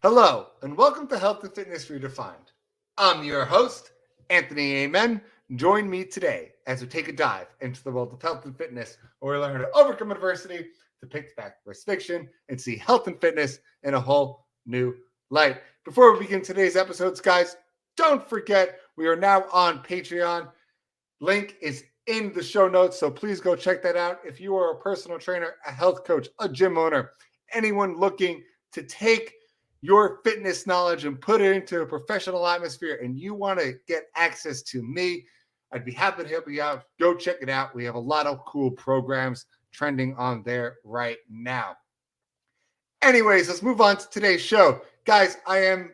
Hello, and welcome to Health and Fitness Redefined. I'm your host, Anthony Amen. Join me today as we take a dive into the world of health and fitness, where we learn to overcome adversity, to pick back versus fiction, and see health and fitness in a whole new light. Before we begin today's episodes, guys, don't forget we are now on Patreon. Link is in the show notes, so please go check that out. If you are a personal trainer, a health coach, a gym owner, anyone looking to take your fitness knowledge and put it into a professional atmosphere, and you want to get access to me, I'd be happy to help you out. Go check it out. We have a lot of cool programs trending on there right now. Anyways, let's move on to today's show. Guys, I am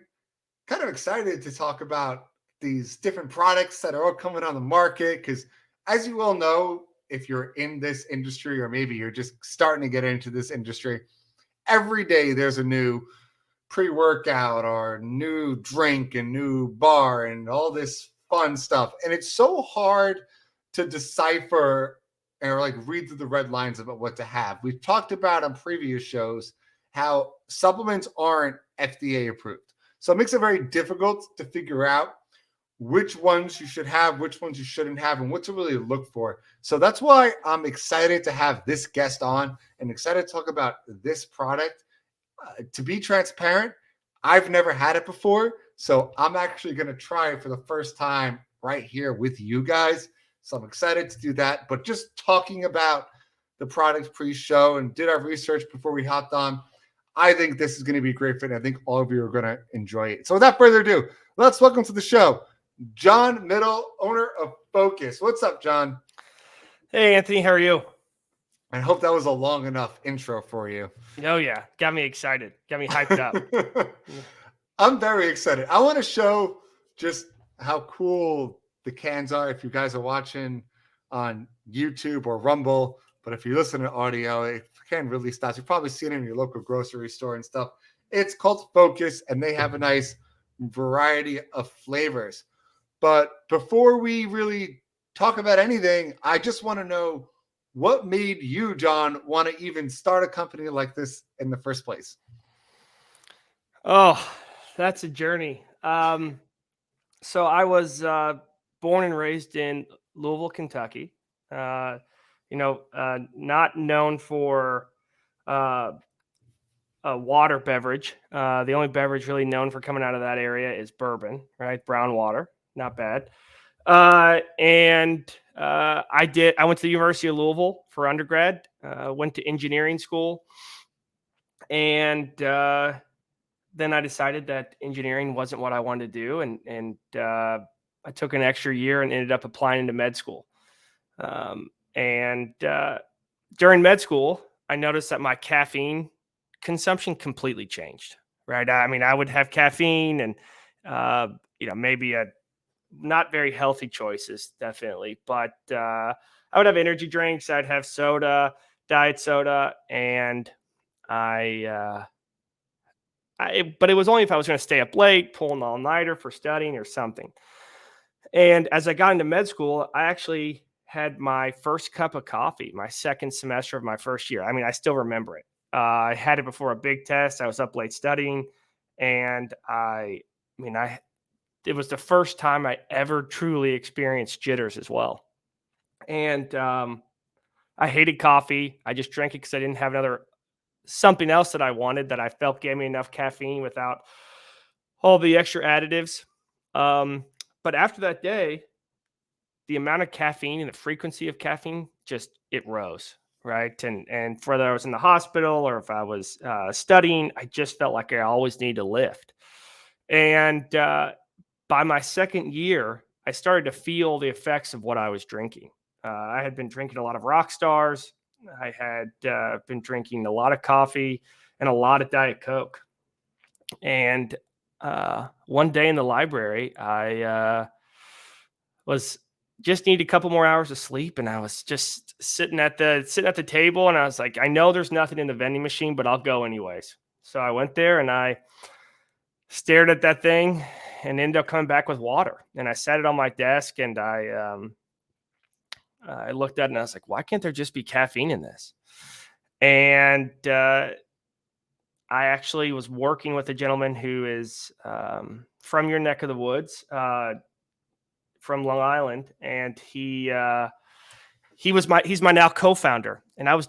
kind of excited to talk about these different products that are all coming on the market, because as you all know, if you're in this industry, or maybe you're just starting to get into this industry, every day there's a new pre-workout or new drink and new bar and all this fun stuff. And it's so hard to decipher or like read through the red lines about what to have. We've talked about on previous shows how supplements aren't FDA approved. So it makes it very difficult to figure out which ones you should have, which ones you shouldn't have, and what to really look for. So that's why I'm excited to have this guest on and excited to talk about this product. To be transparent, I've never had it before, so I'm actually going to try it for the first time right here with you guys. So I'm excited to do that. But just talking about the product pre-show and did our research before we hopped on, I think this is going to be a great fit. I think all of you are going to enjoy it. So without further ado, let's welcome to the show John Middle, owner of Phocus. What's up, John? Hey, Anthony, how are you? I hope that was a long enough intro for you. Oh, yeah. Got me excited. Got me hyped up. I'm very excited. I want to show just how cool the cans are if you guys are watching on YouTube or Rumble. But if you listen to audio, it can really stop. You've probably seen it in your local grocery store and stuff. It's called Phocus, and they have a nice variety of flavors. But before we really talk about anything, I just want to know, what made you, John, want to even start a company like this in the first place? Oh, that's a journey. So I was born and raised in Louisville, Kentucky. Not known for a water beverage. The only beverage really known for coming out of that area is bourbon, right? Brown water, not bad. I went to the University of Louisville for undergrad, went to engineering school, and then I decided that engineering wasn't what I wanted to do. And I took an extra year and ended up applying into med school. During med school, I noticed that my caffeine consumption completely changed, right? I mean, I would have caffeine and, maybe a not very healthy choices, definitely. But I would have energy drinks. I'd have soda, diet soda, and but it was only if I was going to stay up late, pull an all-nighter for studying or something. And as I got into med school, I actually had my first cup of coffee, my second semester of my first year. I mean, I still remember it. I had it before a big test. I was up late studying, and it was the first time I ever truly experienced jitters as well. And I hated coffee. I just drank it because I didn't have something else that I wanted that I felt gave me enough caffeine without all the extra additives. But after that day, the amount of caffeine and the frequency of caffeine it rose, right? And whether I was in the hospital or if I was studying, I just felt like I always needed to lift. And by my second year, I started to feel the effects of what I was drinking. I had been drinking a lot of rock stars. I had been drinking a lot of coffee and a lot of Diet Coke. And one day in the library, I was just need a couple more hours of sleep, and I was just sitting at the table, and I was like, I know there's nothing in the vending machine, but I'll go anyways. So I went there and I stared at that thing and ended up coming back with water. And I set it on my desk, and I I looked at it and I was like, why can't there just be caffeine in this? And I actually was working with a gentleman who is from your neck of the woods, from Long Island, and he's my now co-founder. And I was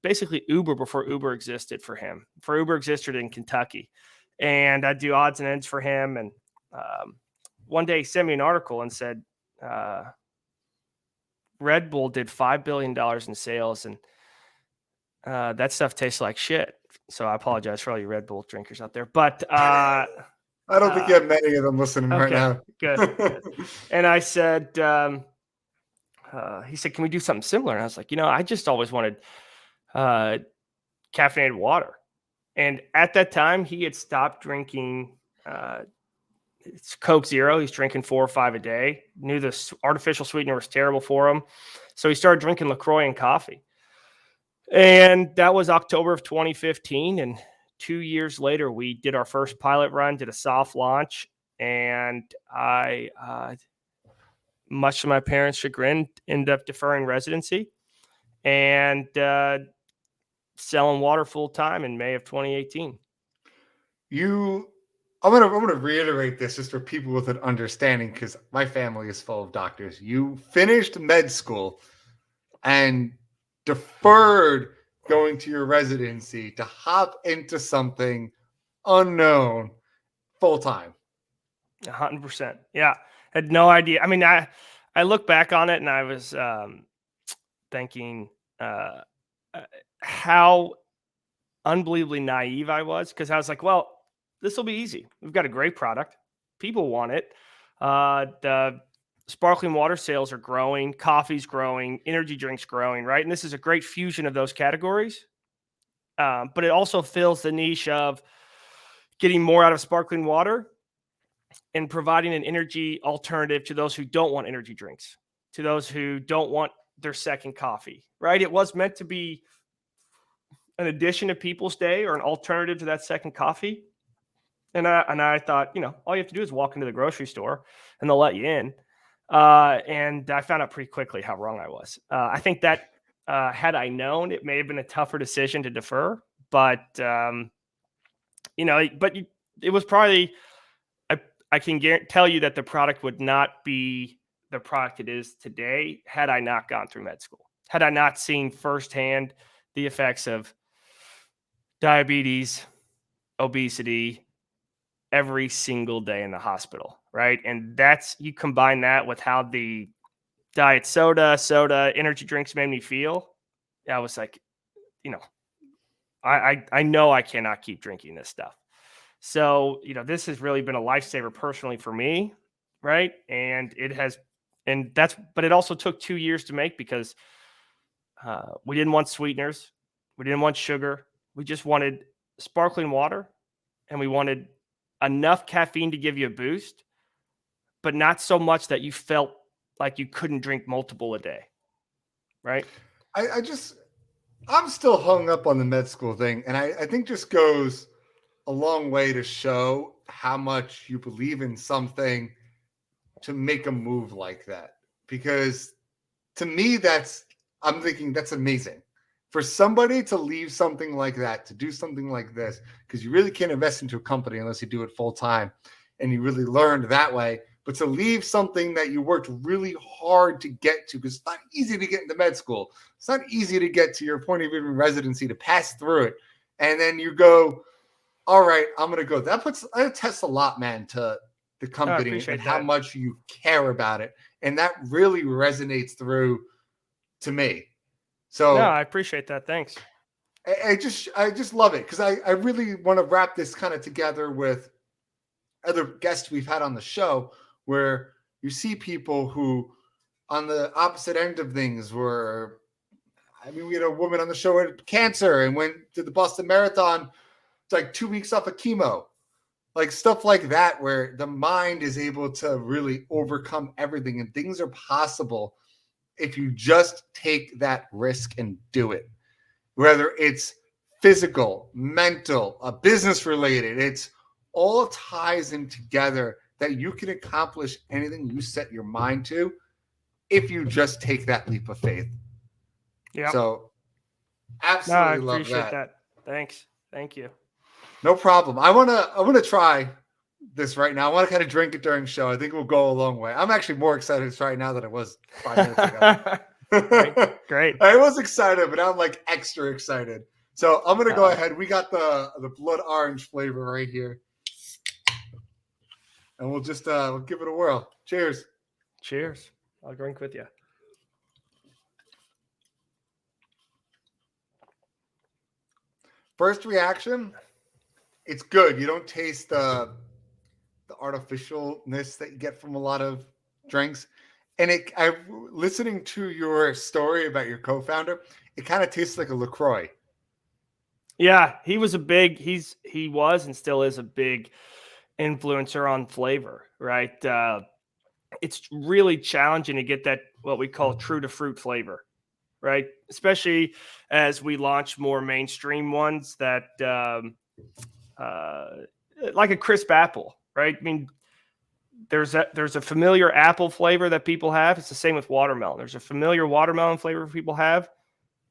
basically Uber before Uber existed for him. For Uber existed in Kentucky, and I do odds and ends for him. And one day he sent me an article and said Red Bull did $5 billion in sales, and that stuff tastes like shit. So I apologize for all you Red Bull drinkers out there, but I don't think you have many of them listening right now. Good. And I said, he said, can we do something similar? And I was like, I just always wanted caffeinated water. And at that time, he had stopped drinking it's Coke Zero. He's drinking 4 or 5 a day. Knew the artificial sweetener was terrible for him. So he started drinking LaCroix and coffee. And that was October of 2015. And 2 years later, we did our first pilot run, did a soft launch. And I, much to my parents' chagrin, ended up deferring residency and selling water full time in May of 2018. I'm gonna reiterate this just for people with an understanding, because my family is full of doctors. You finished med school and deferred going to your residency to hop into something unknown full time. 100%. Yeah. Had no idea. I mean, I look back on it and I was thinking how unbelievably naive I was, because I was like, well, this will be easy. We've got a great product. People want it. The sparkling water sales are growing. Coffee's growing. Energy drinks growing, right? And this is a great fusion of those categories. But it also fills the niche of getting more out of sparkling water and providing an energy alternative to those who don't want energy drinks, to those who don't want their second coffee, right? It was meant to be an addition to people's day or an alternative to that second coffee. And I thought, all you have to do is walk into the grocery store and they'll let you in. And I found out pretty quickly how wrong I was. I think that had I known, it may have been a tougher decision to defer, but it was probably, I can tell you that the product would not be the product it is today had I not gone through med school, had I not seen firsthand the effects of diabetes, obesity, every single day in the hospital, right? And you combine that with how the diet soda, energy drinks made me feel. I was like, I know I cannot keep drinking this stuff. So, this has really been a lifesaver personally for me, right? And but it also took 2 years to make, because we didn't want sweeteners. We didn't want sugar. We just wanted sparkling water, and we wanted enough caffeine to give you a boost, but not so much that you felt like you couldn't drink multiple a day. Right. I'm still hung up on the med school thing. And I think just goes a long way to show how much you believe in something to make a move like that. Because to me, I'm thinking that's amazing. For somebody to leave something like that, to do something like this, because you really can't invest into a company unless you do it full time, and you really learned that way. But to leave something that you worked really hard to get to, because it's not easy to get into med school. It's not easy to get to your point of view in residency, to pass through it. And then you go, all right, I'm going to go. That attests a lot, man, to the company and how much you care about it. And that really resonates through to me. So no, I appreciate that. Thanks. I just love it, because I really want to wrap this kind of together with other guests we've had on the show, where you see people who on the opposite end of things we had a woman on the show who had cancer and went to the Boston Marathon. It's like 2 weeks off of chemo, like stuff like that, where the mind is able to really overcome everything, and things are possible if you just take that risk and do it. Whether it's physical, mental, business related, it's all ties in together that you can accomplish anything you set your mind to if you just take that leap of faith. Yeah. So No, I absolutely love appreciate that. that. Thanks. Thank you. No problem. I wanna try this right now. I want to kind of drink it during the show. I think it will go a long way. I'm actually more excited to try it now than I was 5 minutes ago. Great. I was excited, but now I'm like extra excited. So I'm gonna go ahead. We got the blood orange flavor right here, and we'll just we'll give it a whirl. Cheers. Cheers. I'll drink with you. First reaction, it's good. You don't taste the artificialness that you get from a lot of drinks. And I listening to your story about your co-founder, it kind of tastes like a LaCroix. Yeah, he was and still is a big influencer on flavor, right? It's really challenging to get that what we call true to fruit flavor, right? Especially as we launch more mainstream ones that like a crisp apple, right? I mean, there's a familiar apple flavor that people have. It's the same with watermelon. There's a familiar watermelon flavor people have,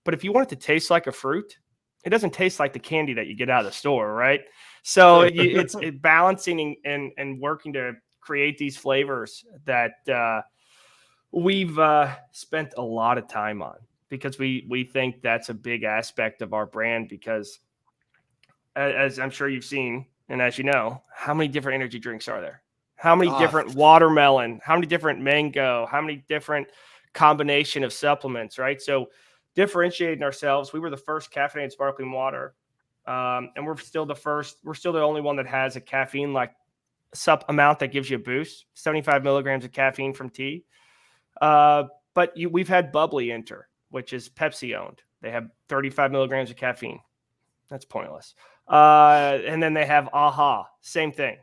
but if you want it to taste like a fruit, it doesn't taste like the candy that you get out of the store, right? So it's balancing and working to create these flavors that we've spent a lot of time on, because we think that's a big aspect of our brand, because as I'm sure you've seen, and as you know, how many different energy drinks are there? How many different watermelon? How many different mango? How many different combination of supplements, right? So differentiating ourselves, we were the first caffeinated sparkling water, and we're still the only one that has a caffeine like amount that gives you a boost, 75 milligrams of caffeine from tea. But we've had Bubbly enter, which is Pepsi owned. They have 35 milligrams of caffeine. That's pointless. And then they have AHA, same thing,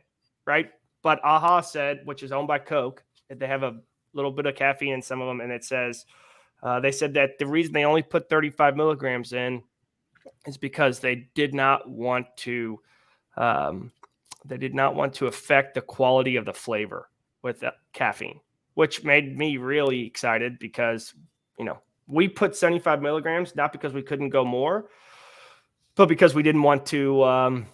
right? But AHA said, which is owned by Coke, that they have a little bit of caffeine in some of them, and it says they said that the reason they only put 35 milligrams in is because they did not want to affect the quality of the flavor with caffeine, which made me really excited, because we put 75 milligrams not because we couldn't go more, but because we didn't want to.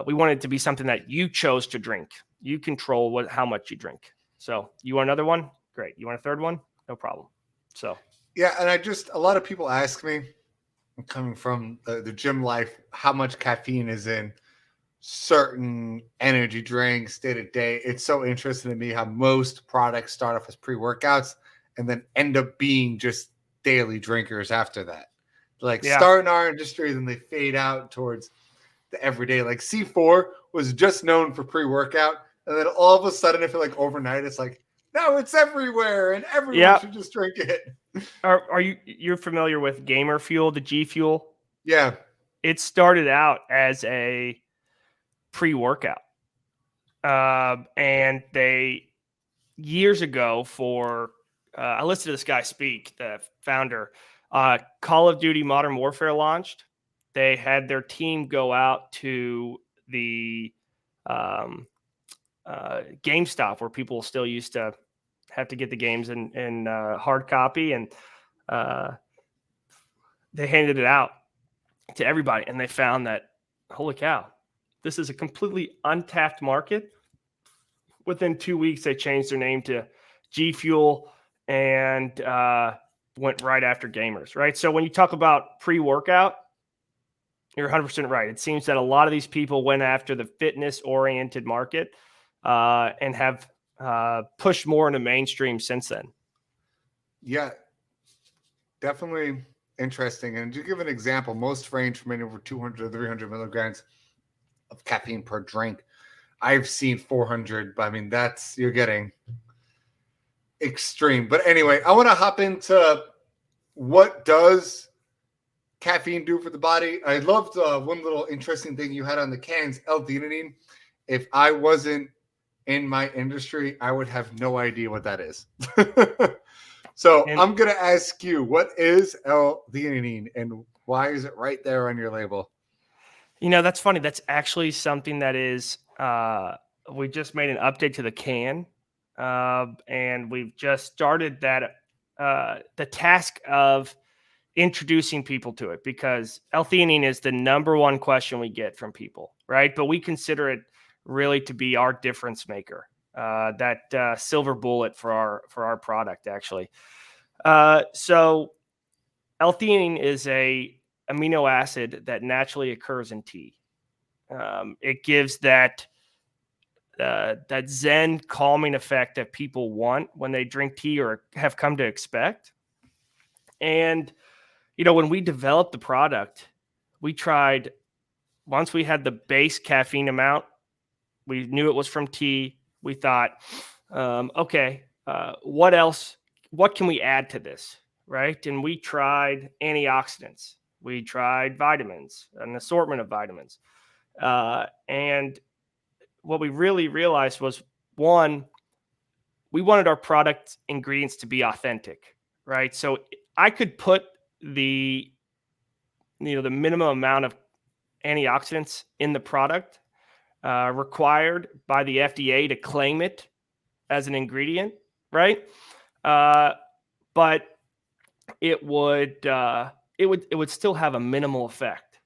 We wanted it to be something that you chose to drink. You control how much you drink. So you want another one? Great. You want a third one? No problem. So yeah, and a lot of people ask me, coming from the gym life, how much caffeine is in certain energy drinks day to day. It's so interesting to me how most products start off as pre-workouts and then end up being just daily drinkers after that. Start in our industry, then they fade out towards the everyday. Like C4 was just known for pre-workout, and then all of a sudden, I feel like overnight, it's like, no, it's everywhere, and everyone should just drink it. Are you're familiar with Gamer Fuel, the G Fuel? Yeah. It started out as a pre-workout. And they, years ago, I listened to this guy speak, the founder, Call of Duty Modern Warfare launched. They had their team go out to the GameStop, where people still used to have to get the games in hard copy, and they handed it out to everybody, and they found that, holy cow, this is a completely untapped market. Within 2 weeks, they changed their name to G Fuel and went right after gamers, right? So when you talk about pre-workout, you're 100% right. It seems that a lot of these people went after the fitness-oriented market and have pushed more into mainstream since then. Yeah, definitely interesting. And to give an example, most range from anywhere 200 to 300 milligrams of caffeine per drink. I've seen 400, but I mean, you're getting extreme. But anyway, I want to hop into what does caffeine do for the body. I loved one little interesting thing you had on the cans, L-theanine. If I wasn't in my industry, I would have no idea what that is. So I'm going to ask you, what is L-theanine and why is it right there on your label? That's funny. That's actually something that is, we just made an update to the can. and we've just started that the task of introducing people to it, because L-theanine is the number one question we get from people, right? But we consider it really to be our difference maker, that silver bullet for our product, actually. So L-theanine is a amino acid that naturally occurs in tea. It gives that zen calming effect that people want when they drink tea or have come to expect. And when we developed the product, we tried, once we had the base caffeine amount, we knew it was from tea. We thought, okay, what else? What can we add to this, right? And we tried antioxidants. We tried vitamins, an assortment of vitamins. And what we really realized was, one, we wanted our product ingredients to be authentic, right? So I could put the minimum amount of antioxidants in the product required by the FDA to claim it as an ingredient, right? But it would still have a minimal effect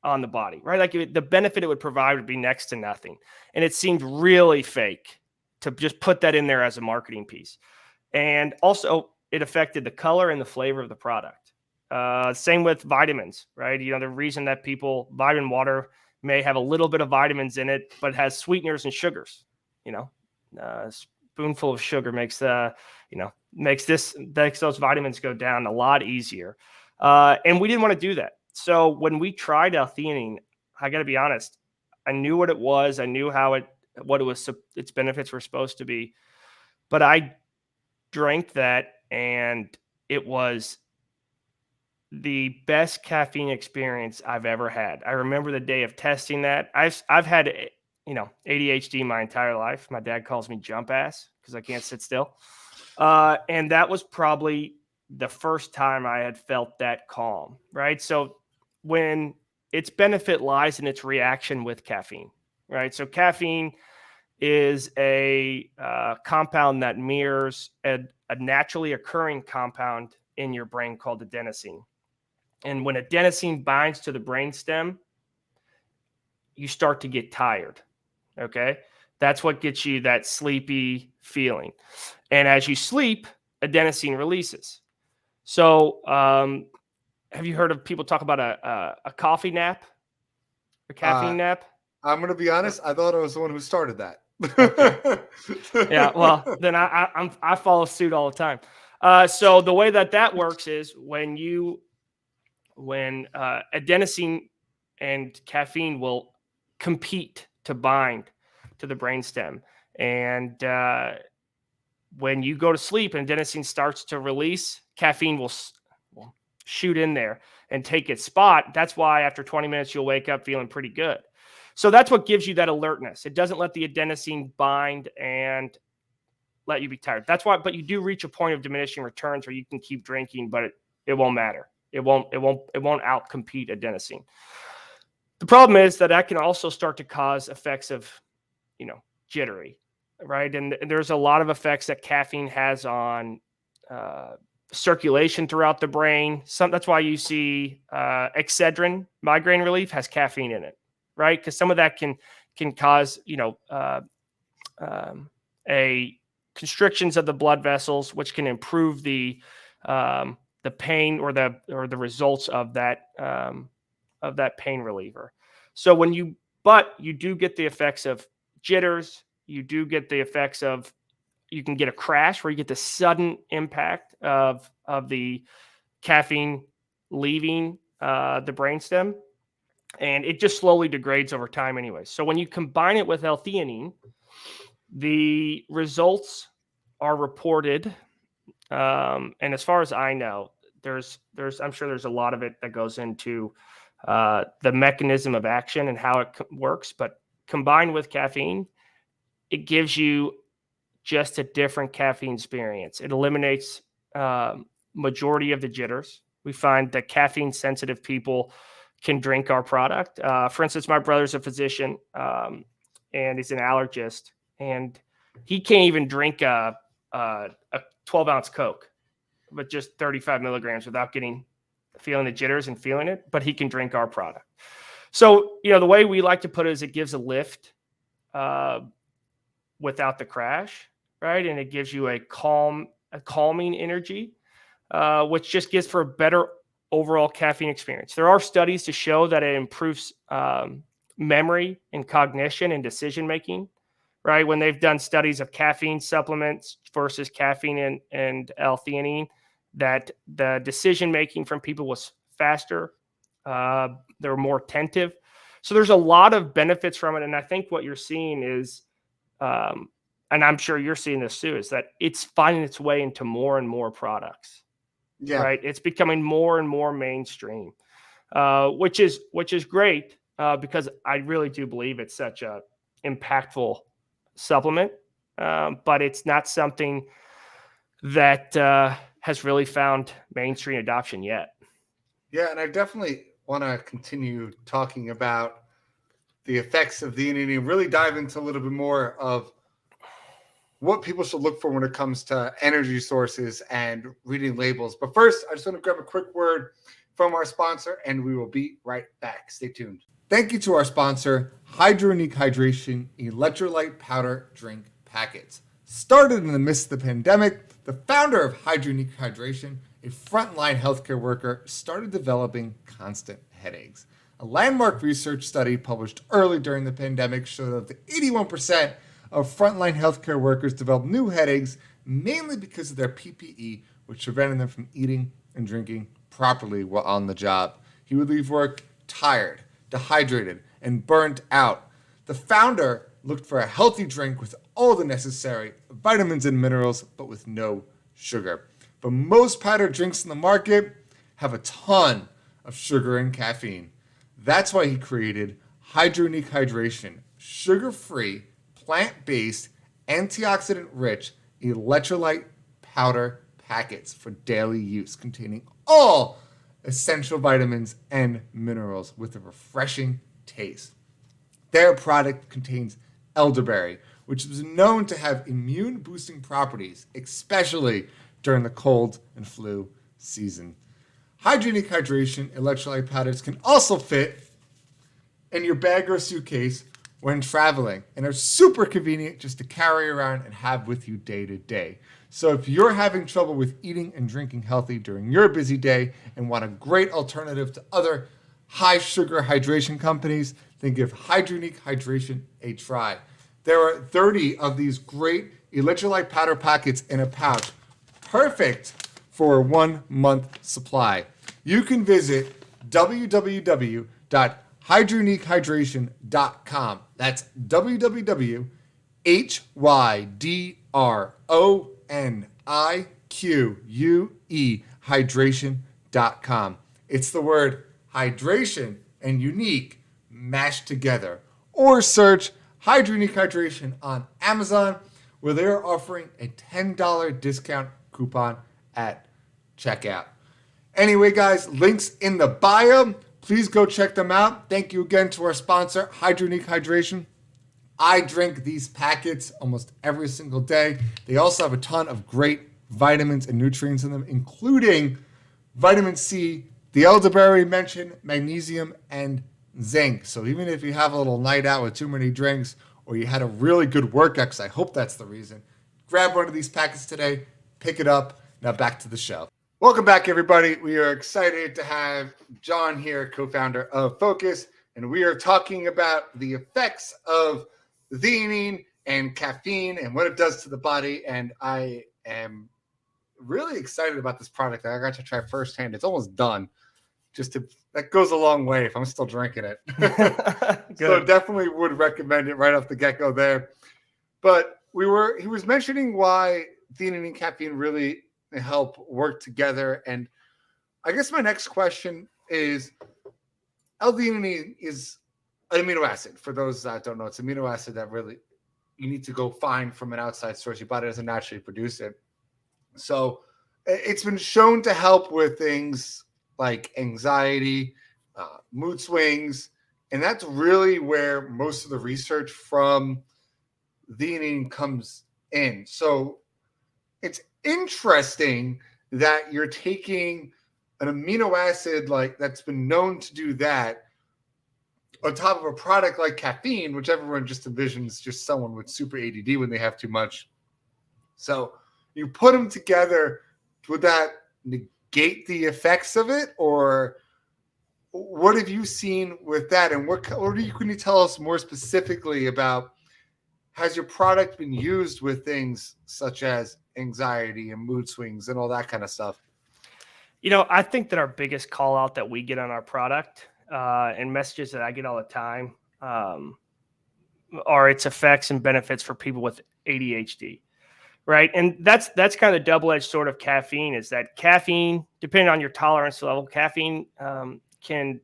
on the body, right? Like the benefit it would provide would be next to nothing. And it seemed really fake to just put that in there as a marketing piece. And also it affected the color and the flavor of the product. Same with vitamins, right? The reason that vitamin water may have a little bit of vitamins in it, but it has sweeteners and sugars. A spoonful of sugar makes those vitamins go down a lot easier. And we didn't want to do that. So when we tried L-theanine, I got to be honest, I knew what it was. I knew its benefits were supposed to be, but I drank that, and it was the best caffeine experience I've ever had. I remember the day of testing that. I've had ADHD my entire life. My dad calls me jump ass because I can't sit still. And that was probably the first time I had felt that calm, right? So when its benefit lies in its reaction with caffeine, right? So caffeine is a compound that mirrors a naturally occurring compound in your brain called adenosine. And when adenosine binds to the brainstem, you start to get tired. Okay. That's what gets you that sleepy feeling. And as you sleep, adenosine releases. So, have you heard of people talk about a coffee nap, a caffeine nap? I'm going to be honest. I thought I was the one who started that. Okay. Yeah. Well, then I follow suit all the time. So the way that works is when adenosine and caffeine will compete to bind to the brainstem, and when you go to sleep and adenosine starts to release, caffeine will shoot in there and take its spot. That's why after 20 minutes you'll wake up feeling pretty good. So that's what gives you that alertness. It doesn't let the adenosine bind and let you be tired. That's why, but you do reach a point of diminishing returns where you can keep drinking, but it won't matter. It won't outcompete adenosine. The problem is that can also start to cause effects of, jittery, right? And there's a lot of effects that caffeine has on circulation throughout the brain. That's why you see Excedrin, migraine relief, has caffeine in it, right? Because some of that can cause, a constrictions of the blood vessels, which can improve the pain or the results of that pain reliever. So you do get the effects of jitters. You do get the effects of, you can get a crash where you get the sudden impact of the caffeine leaving the brainstem, and it just slowly degrades over time anyway. So when you combine it with L-theanine, the results are reported. And as far as I know, I'm sure there's a lot of it that goes into the mechanism of action and how it works, but combined with caffeine, it gives you just a different caffeine experience. It eliminates majority of the jitters. We find that caffeine sensitive people can drink our product. For instance, my brother's a physician and he's an allergist, and he can't even drink a 12-ounce Coke, but just 35 milligrams without feeling the jitters and feeling it. But he can drink our product. So, the way we like to put it is it gives a lift without the crash, right? And it gives you a calming energy, which just gives for a better overall caffeine experience. There are studies to show that it improves memory and cognition and decision making, right? When they've done studies of caffeine supplements versus caffeine and L-theanine, that the decision making from people was faster. They're more attentive. So there's a lot of benefits from it. And I think what you're seeing is, and I'm sure you're seeing this too, is that it's finding its way into more and more products. Yeah. Right. It's becoming more and more mainstream, which is great because I really do believe it's such a impactful supplement, but it's not something that has really found mainstream adoption yet. Yeah, and I definitely want to continue talking about the effects of theanine and really dive into a little bit more of what people should look for when it comes to energy sources and reading labels. But first, I just want to grab a quick word from our sponsor, and we will be right back. Stay tuned. Thank you to our sponsor, Hydronique Hydration Electrolyte Powder Drink Packets. Started in the midst of the pandemic, the founder of Hydronique Hydration, a frontline healthcare worker, started developing constant headaches. A landmark research study published early during the pandemic showed that 81% of frontline healthcare workers developed new headaches, mainly because of their PPE, which prevented them from eating and drinking properly while on the job. He would leave work tired, dehydrated, and burnt out. The founder looked for a healthy drink with all the necessary vitamins and minerals, but with no sugar. But most powdered drinks in the market have a ton of sugar and caffeine. That's why he created Hydronique Hydration, sugar-free, plant-based, antioxidant-rich electrolyte powder packets for daily use, containing all essential vitamins and minerals with a refreshing taste. Their product contains elderberry, which is known to have immune-boosting properties, especially during the cold and flu season. Hydronique Hydration electrolyte powders can also fit in your bag or suitcase when traveling and are super convenient just to carry around and have with you day to day. So if you're having trouble with eating and drinking healthy during your busy day and want a great alternative to other high sugar hydration companies, then give Hydronique Hydration a try. There are 30 of these great electrolyte powder packets in a pouch, perfect for a 1 month supply. You can visit www.hydroniquehydration.com. That's www.hydronique hydration.com. It's the word hydration and unique mashed together. Or search Hydronique Hydration on Amazon, where they are offering a $10 discount coupon at checkout. Anyway, guys, links in the bio. Please go check them out. Thank you again to our sponsor, Hydronique Hydration. I drink these packets almost every single day. They also have a ton of great vitamins and nutrients in them, including vitamin C, the elderberry mentioned, magnesium, and zinc. So even if you have a little night out with too many drinks, or you had a really good workout, because I hope that's the reason, grab one of these packets today, pick it up. Now back to the show. Welcome back, everybody. We are excited to have John here, co-founder of Phocus, and we are talking about the effects of theanine and caffeine and what it does to the body. And I am really excited about this product that I got to try firsthand. It's almost done. That goes a long way if I'm still drinking it. So definitely would recommend it right off the get-go there. But he was mentioning why theanine and caffeine really help work together. And I guess my next question is, L-theanine is an amino acid. For those that don't know, it's an amino acid that really you need to go find from an outside source. Your body doesn't naturally produce it. So it's been shown to help with things like anxiety, mood swings, and that's really where most of the research from L-theanine comes in. So it's interesting that you're taking an amino acid like that's been known to do that on top of a product like caffeine, which everyone just envisions just someone with super ADD when they have too much. So you put them together, would that negate the effects of it, or what have you seen with that? And what can you tell us more specifically about? Has your product been used with things such as anxiety and mood swings and all that kind of stuff? I think that our biggest call out that we get on our product and messages that I get all the time are its effects and benefits for people with ADHD. Right. And that's kind of the double-edged sword of caffeine, is that caffeine, depending on your tolerance level, caffeine can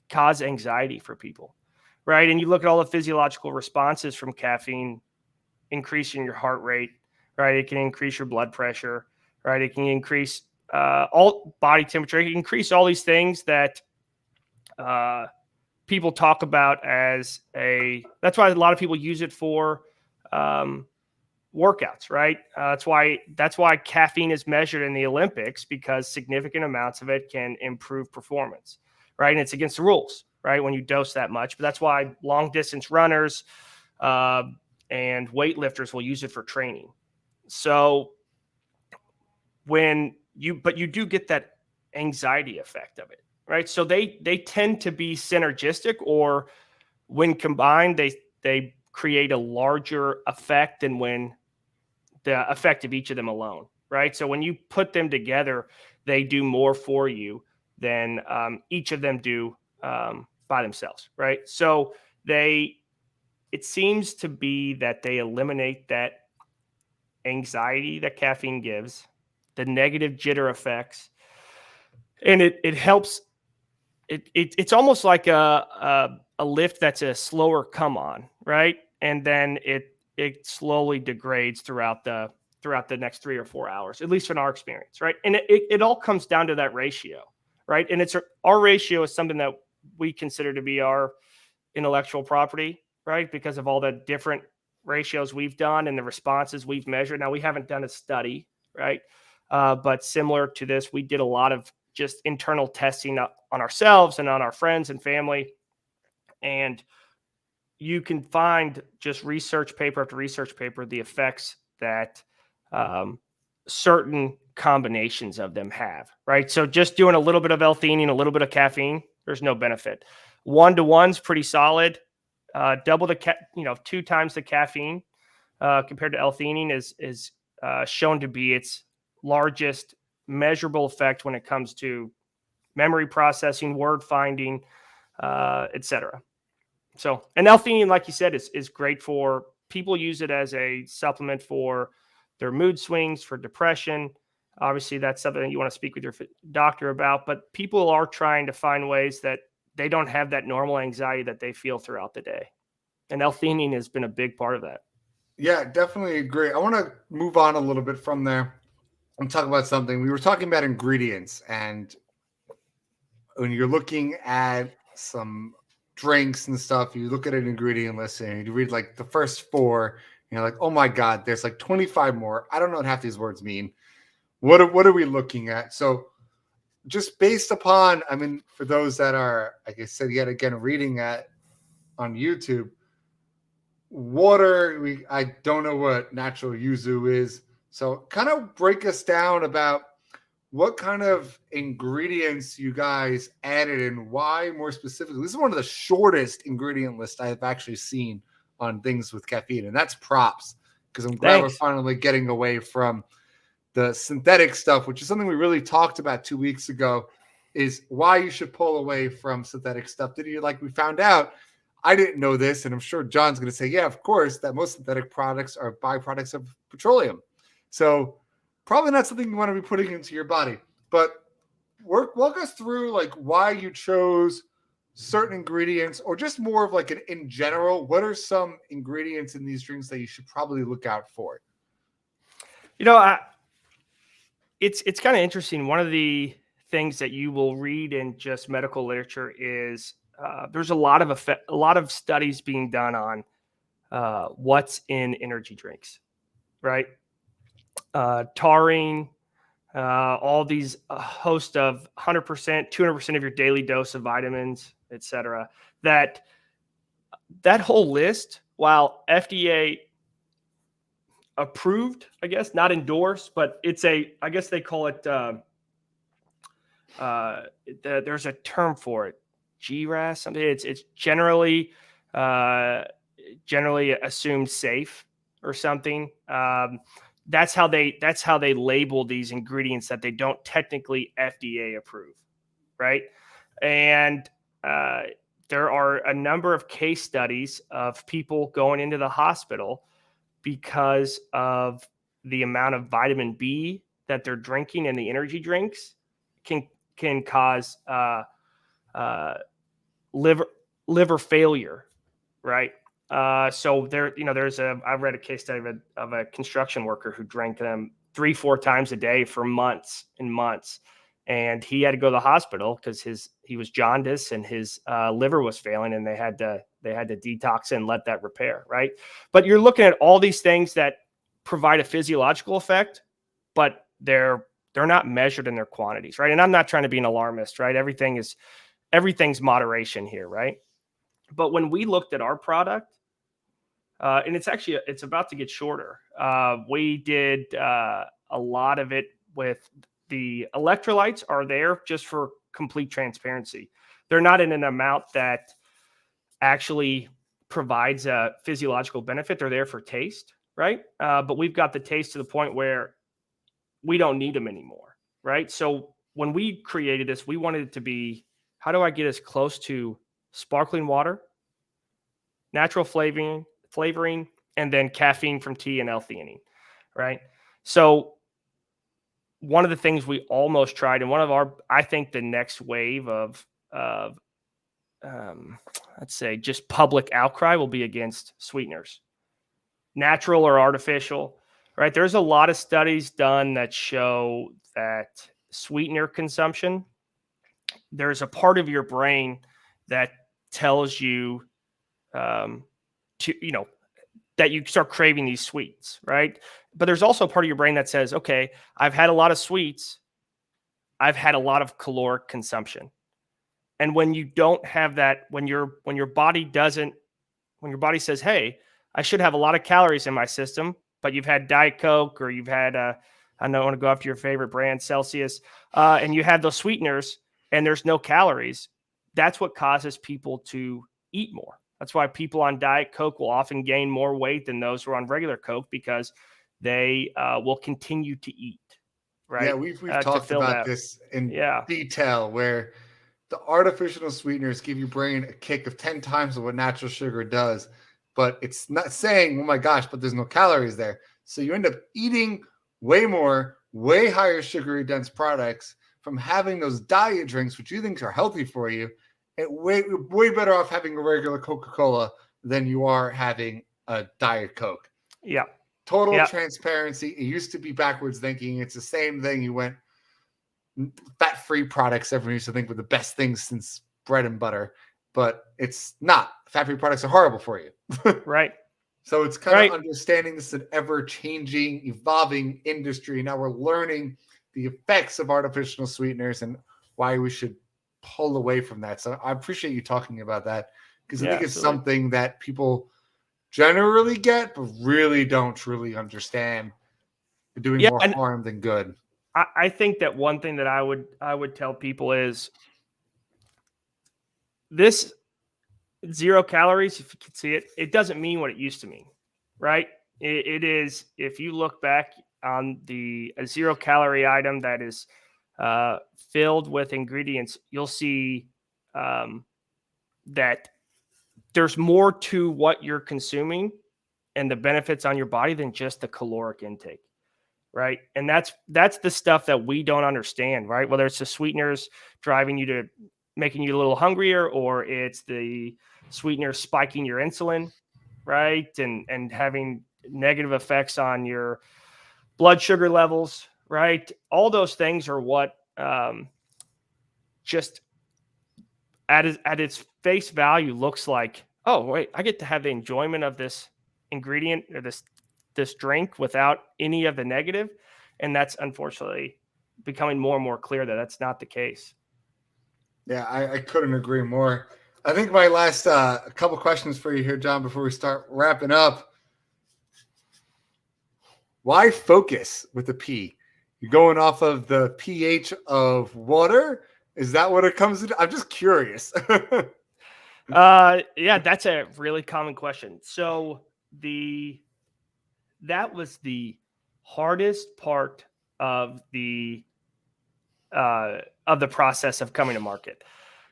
cause anxiety for people. Right. And you look at all the physiological responses from caffeine, increasing your heart rate. Right. It can increase your blood pressure. Right. It can increase all body temperature. It can increase all these things that people talk about as that's why a lot of people use it for workouts, right? That's why caffeine is measured in the Olympics, because significant amounts of it can improve performance, right? And it's against the rules, right, when you dose that much. But that's why long distance runners and weightlifters will use it for training. So but you do get that anxiety effect of it, right? So they tend to be synergistic, or when combined, they create a larger effect than when the effect of each of them alone, right? So when you put them together, they do more for you than each of them do by themselves, right? So it seems to be that they eliminate that anxiety that caffeine gives, the negative jitter effects, and it helps. It's almost like a lift that's a slower come on, right? And then it slowly degrades throughout the next 3 or 4 hours, at least in our experience, right? And it all comes down to that ratio, right? And our ratio is something that we consider to be our intellectual property, right? Because of all the different ratios we've done and the responses we've measured. Now, we haven't done a study, right? But similar to this, we did a lot of just internal testing on ourselves and on our friends and family. And you can find just research paper after research paper, the effects that certain combinations of them have, right? So just doing a little bit of L-theanine, a little bit of caffeine, there's no benefit. 1-to-1's pretty solid. Double 2 times the caffeine compared to L-theanine is shown to be its largest measurable effect when it comes to memory processing, word finding, etc. So, and L-theanine, like you said, is great for people. Use it as a supplement for their mood swings, for depression. Obviously, that's something that you want to speak with your doctor about. But people are trying to find ways that they don't have that normal anxiety that they feel throughout the day, and L-theanine has been a big part of that. Yeah, definitely agree. I want to move on a little bit from there and talk about something. We were talking about ingredients, and when you're looking at some drinks and stuff, you look at an ingredient list and you read like the first 4, and you're like, oh my God, there's like 25 more. I don't know what half these words mean. What are we looking at? So just based upon, I mean, for those that are, like I said, yet again, reading on YouTube, water, I don't know what natural yuzu is. So kind of break us down about what kind of ingredients you guys added and why more specifically. This is one of the shortest ingredient lists I've actually seen on things with caffeine, and that's props, because I'm glad we're finally getting away from the synthetic stuff, which is something we really talked about 2 weeks ago, is why you should pull away from synthetic stuff. We found out, I didn't know this, and I'm sure John's going to say, yeah, of course, that most synthetic products are byproducts of petroleum. So probably not something you want to be putting into your body. But walk us through like why you chose certain ingredients, or just more of like in general, what are some ingredients in these drinks that you should probably look out for? It's kind of interesting. One of the things that you will read in just medical literature is there's a lot of studies being done on what's in energy drinks, right? Taurine, all these host of 100%, 200% of your daily dose of vitamins, etc. That whole list, while FDA approved, I guess, not endorsed, but it's I guess they call it, there's a term for it, GRAS, something. It's generally assumed safe or something. That's how they label these ingredients that they don't technically FDA approve, right? And there are a number of case studies of people going into the hospital because of the amount of vitamin B that they're drinking in the energy drinks can cause liver failure, right? So I've read a case study of a construction worker who drank them 3-4 times a day for months and months, and he had to go to the hospital because he was jaundiced and his liver was failing, and they had to detox and let that repair, right? But you're looking at all these things that provide a physiological effect, but they're not measured in their quantities, right? And I'm not trying to be an alarmist, right? Everything's moderation here, right? But when we looked at our product, and it's about to get shorter. We did a lot of it with the electrolytes are there just for complete transparency. They're not in an amount that actually provides a physiological benefit. They're there for taste, right? But we've got the taste to the point where we don't need them anymore, right? So when we created this, we wanted it to be, how do I get as close to sparkling water, natural flavoring, and then caffeine from tea and L-theanine, right? So one of the things we almost tried, and I think the next wave of let's say just public outcry will be against sweeteners, natural or artificial, right? There's a lot of studies done that show that sweetener consumption, there's a part of your brain that tells you that you start craving these sweets, right? But there's also a part of your brain that says, okay, I've had a lot of sweets, I've had a lot of caloric consumption. And when you don't have that, when your body says, hey, I should have a lot of calories in my system, but you've had Diet Coke, or you've had I don't want to go after your favorite brand, Celsius, and you had those sweeteners and there's no calories, that's what causes people to eat more. That's why people on Diet Coke will often gain more weight than those who are on regular Coke, because they will continue to eat, right? Yeah, we've talked about this in detail, where the artificial sweeteners give your brain a kick of 10 times of what natural sugar does, but it's not saying, oh my gosh, but there's no calories there. So you end up eating way more, way higher sugary dense products from having those diet drinks, which you think are healthy for you. Way better off having a regular Coca-Cola than you are having a Diet Coke. Yeah. Total transparency. It used to be backwards thinking. It's the same thing. You went fat-free products. Everyone used to think were the best things since bread and butter, but it's not. Fat-free products are horrible for you. Right. So it's kind of understanding this is an ever-changing, evolving industry. Now we're learning the effects of artificial sweeteners and why we should pull away from that. So I appreciate you talking about that, because I think it's something that people generally get, but really don't truly understand. They're doing more harm than good. I think that one thing that I would tell people is this 0 calories, if you can see it, it doesn't mean what it used to mean, right? It is, if you look back on a 0 calorie item that is filled with ingredients, you'll see that there's more to what you're consuming and the benefits on your body than just the caloric intake, right? And that's the stuff that we don't understand, right? Whether it's the sweeteners making you a little hungrier, or it's the sweetener spiking your insulin, right? And having negative effects on your blood sugar levels, right? All those things are what just at its face value looks like, oh, wait, I get to have the enjoyment of this ingredient or this drink without any of the negative. And that's unfortunately becoming more and more clear that that's not the case. Yeah, I couldn't agree more. I think my last couple questions for you here, John, before we start wrapping up. Why Phocus with a P? You're going off of the pH of water? Is that what it comes to? I'm just curious. Yeah, that's a really common question. So that was the hardest part of the process of coming to market.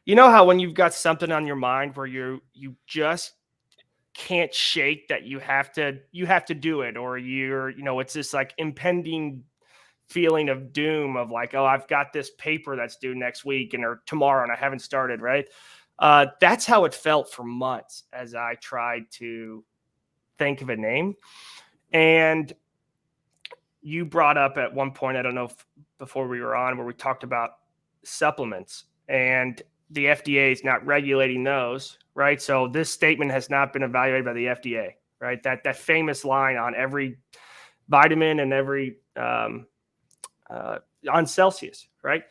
You know how when you've got something on your mind where you just can't shake that you have to do it, or it's this like impending feeling of doom of like, oh, I've got this paper that's due next week or tomorrow and I haven't started, right? That's how it felt for months as I tried to think of a name. And you brought up at one point, I don't know if before we were on, where we talked about supplements, and the FDA is not regulating those, right? So this statement has not been evaluated by the FDA, right? That famous line on every vitamin and every on Celsius, right?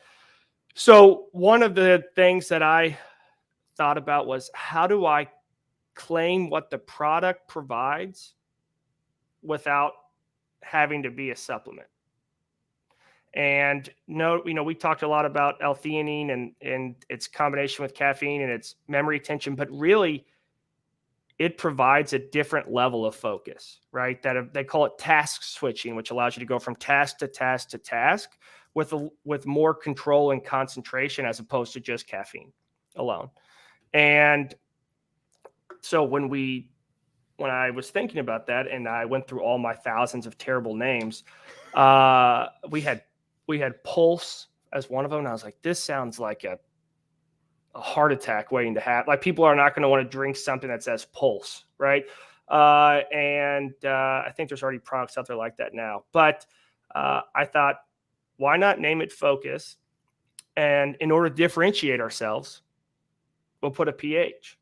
So one of the things that I thought about was, how do I claim what the product provides without having to be a supplement? And we talked a lot about L-theanine and its combination with caffeine and its memory retention, but really it provides a different level of focus, right? That they call it task switching, which allows you to go from task to task to task with more control and concentration, as opposed to just caffeine alone. And so when I was thinking about that and I went through all my thousands of terrible names, we had Pulse as one of them. And I was like, this sounds like a heart attack waiting to happen. Like, people are not going to want to drink something that says Pulse, right? And I think there's already products out there like that now. But I thought, why not name it Phocus? And in order to differentiate ourselves, we'll put a pH.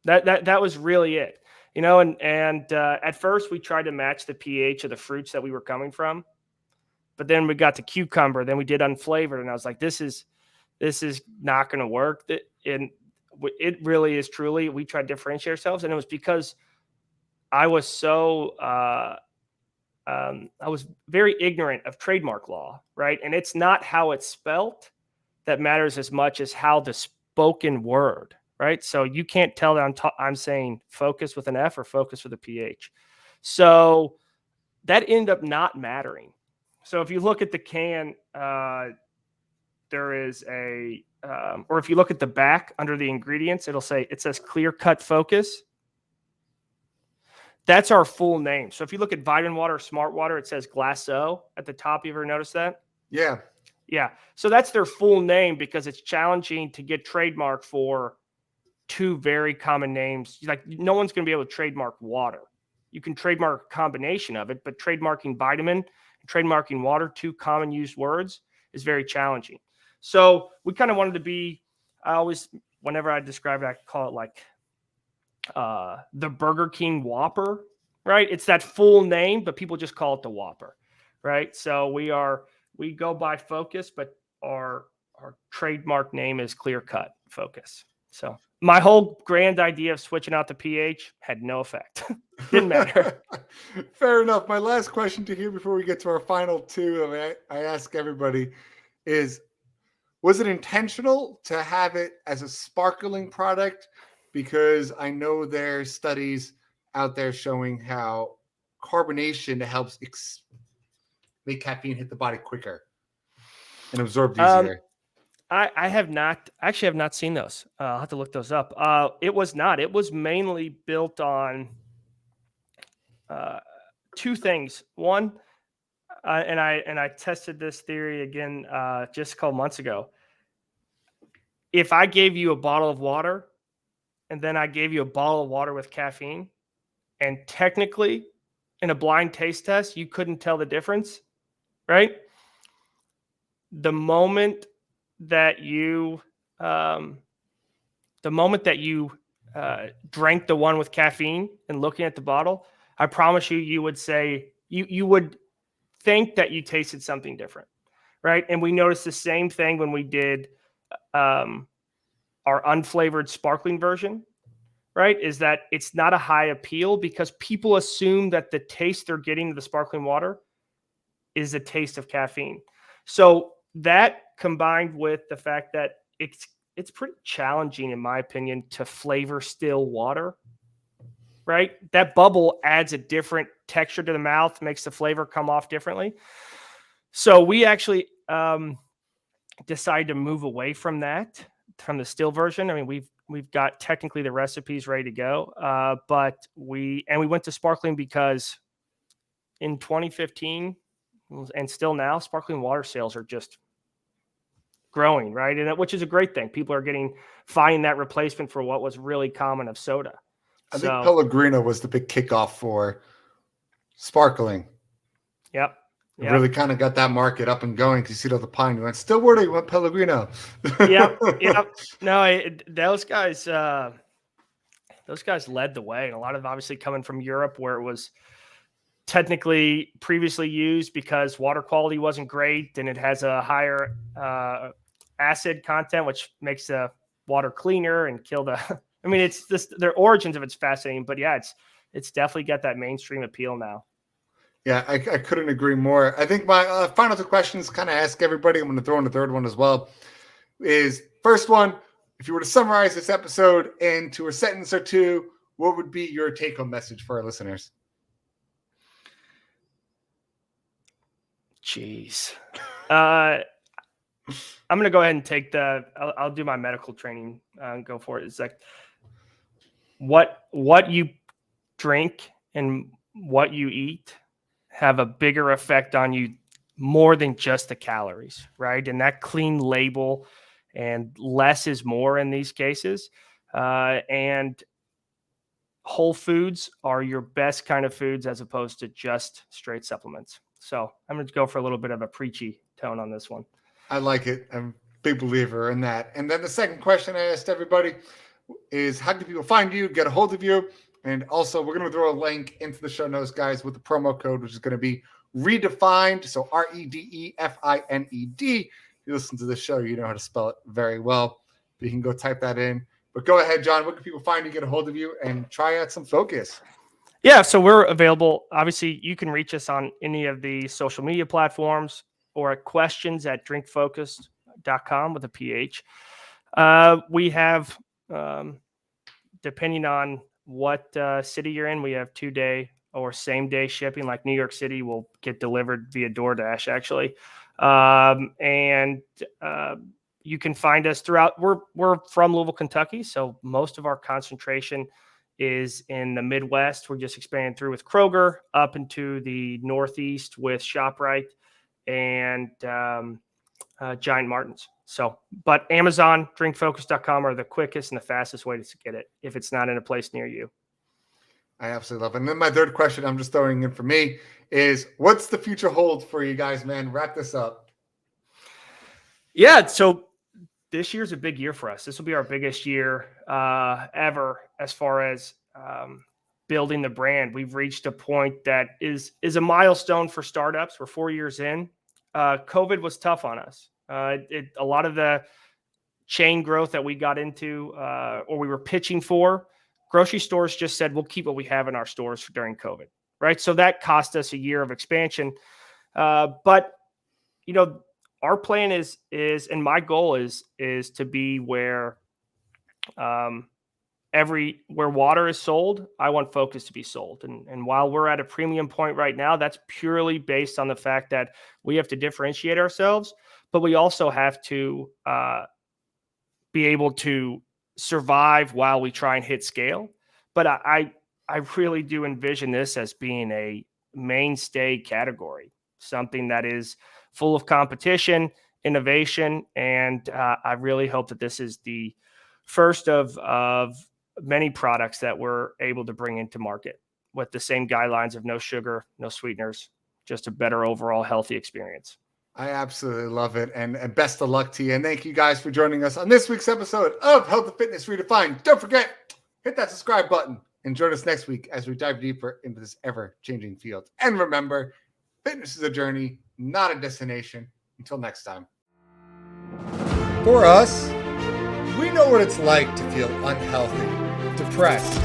That was really it. And at first we tried to match the pH of the fruits that we were coming from, but then we got to cucumber, then we did unflavored, and I was like, this is not going to work. And it really is truly, we tried to differentiate ourselves, and it was because I was I was very ignorant of trademark law, right? And it's not how it's spelt that matters as much as how the spoken word, right? So you can't tell that I'm saying Phocus with an F or Focus with a PH. So that ended up not mattering. So if you look at the can, there is or if you look at the back under the ingredients, it says Clear Cut Phocus. That's our full name. So if you look at Vitamin Water, Smart Water, it says Glasso at the top. You ever notice that? Yeah. Yeah. So that's their full name, because it's challenging to get trademark for two very common names. Like, no one's going to be able to trademark water. You can trademark a combination of it, but trademarking vitamin and trademarking water, two common used words, is very challenging. So we kind of wanted to be, whenever I describe it, I call it like the Burger King Whopper, right? It's that full name, but people just call it the Whopper, right? So we go by Phocus, but our trademark name is Clear Cut Phocus. So my whole grand idea of switching out the pH had no effect. Didn't matter. Fair enough. My last question to hear before we get to our final two, I ask everybody, is, was it intentional to have it as a sparkling product? Because I know there's studies out there showing how carbonation helps make caffeine hit the body quicker and absorbed easier. I have not seen those. I'll have to look those up. It was mainly built on two things. One, and I tested this theory again just a couple months ago. If I gave you a bottle of water and then I gave you a bottle of water with caffeine, and technically in a blind taste test, you couldn't tell the difference, right? The moment that you drank the one with caffeine and looking at the bottle, I promise you, you would say, you would think that you tasted something different, right? And we noticed the same thing when we did our unflavored sparkling version, right? Is that it's not a high appeal because people assume that the taste they're getting of the sparkling water is a taste of caffeine. So that combined with the fact that it's pretty challenging, in my opinion, to flavor still water, right? That bubble adds a different texture to the mouth, makes the flavor come off differently. So we actually decided to move away from that, from the still version. I mean, we've got technically the recipes ready to go, but we went to sparkling because in 2015 and still now, sparkling water sales are just growing, right? And which is a great thing. People are finding that replacement for what was really common of soda. I think Pellegrino was the big kickoff for sparkling. Yep. It really kind of got that market up and going because you see it all the pine. You went Stillwater, you went Pellegrino. Yep. No, those guys led the way, and a lot of obviously coming from Europe, where it was technically previously used because water quality wasn't great, and it has a higher acid content, which makes the water cleaner and kill the. I mean, it's this their origins of it's fascinating, but yeah, it's definitely got that mainstream appeal now. Yeah, I couldn't agree more. I think my final two questions kind of ask everybody. I'm going to throw in a third one as well. Is first one, if you were to summarize this episode into a sentence or two, what would be your take-home message for our listeners? Jeez. I'm going to go ahead and take I'll do my medical training and go for it. It's like what you drink and what you eat have a bigger effect on you more than just the calories, right? And that clean label and less is more in these cases. And whole foods are your best kind of foods as opposed to just straight supplements. So I'm going to go for a little bit of a preachy tone on this one. I like it. I'm a big believer in that. And then the second question I asked everybody is, how do people find you, get a hold of you? And also, we're going to throw a link into the show notes, guys, with the promo code, which is going to be redefined. So REDEFINED. If you listen to the show, you know how to spell it very well. But you can go type that in. But go ahead, John. Where can people find you, get a hold of you, and try out some Phocus? Yeah, so we're available. Obviously, you can reach us on any of the social media platforms or at questions@drinkfocus.com with a PH. We have, depending on what city you're in, we have 2-day or same-day shipping. Like New York City will get delivered via DoorDash, actually. And you can find us throughout. We're from Louisville, Kentucky, so most of our concentration is in the Midwest. We're just expanding through with Kroger up into the Northeast with ShopRite and Giant Martin's. So, but Amazon, drinkfocus.com are the quickest and the fastest way to get it if it's not in a place near you. I absolutely love it. And then my third question I'm just throwing in for me is, what's the future hold for you guys, man? Wrap this up. Yeah, so this year's a big year for us. This will be our biggest year ever as far as building the brand. We've reached a point that is a milestone for startups. We're 4 years in. COVID was tough on us. A lot of the chain growth that we got into or we were pitching for, grocery stores just said, we'll keep what we have in our stores during COVID, right? So that cost us a year of expansion. But, you know, our plan is, and my goal is to be where where water is sold, I want Phocus to be sold. And while we're at a premium point right now, that's purely based on the fact that we have to differentiate ourselves, but we also have to be able to survive while we try and hit scale. But I really do envision this as being a mainstay category, something that is full of competition, innovation, and I really hope that this is the first of many products that we're able to bring into market with the same guidelines of no sugar, no sweeteners, just a better overall healthy experience. I absolutely love it. And best of luck to you. And thank you guys for joining us on this week's episode of Health and Fitness Redefined. Don't forget, hit that subscribe button and join us next week as we dive deeper into this ever-changing field. And remember, fitness is a journey, not a destination. Until next time. For us, we know what it's like to feel unhealthy, depressed,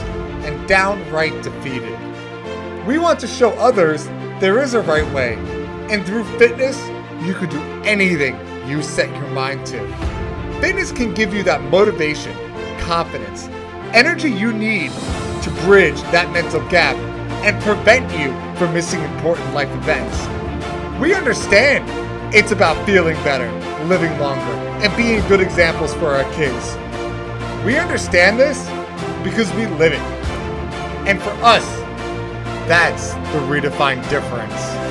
and downright defeated. We want to show others there is a right way, and through fitness, you can do anything you set your mind to. Fitness can give you that motivation, confidence, energy you need to bridge that mental gap and prevent you from missing important life events. We understand it's about feeling better, living longer, and being good examples for our kids. We understand this because we live it. And for us, that's the redefined difference.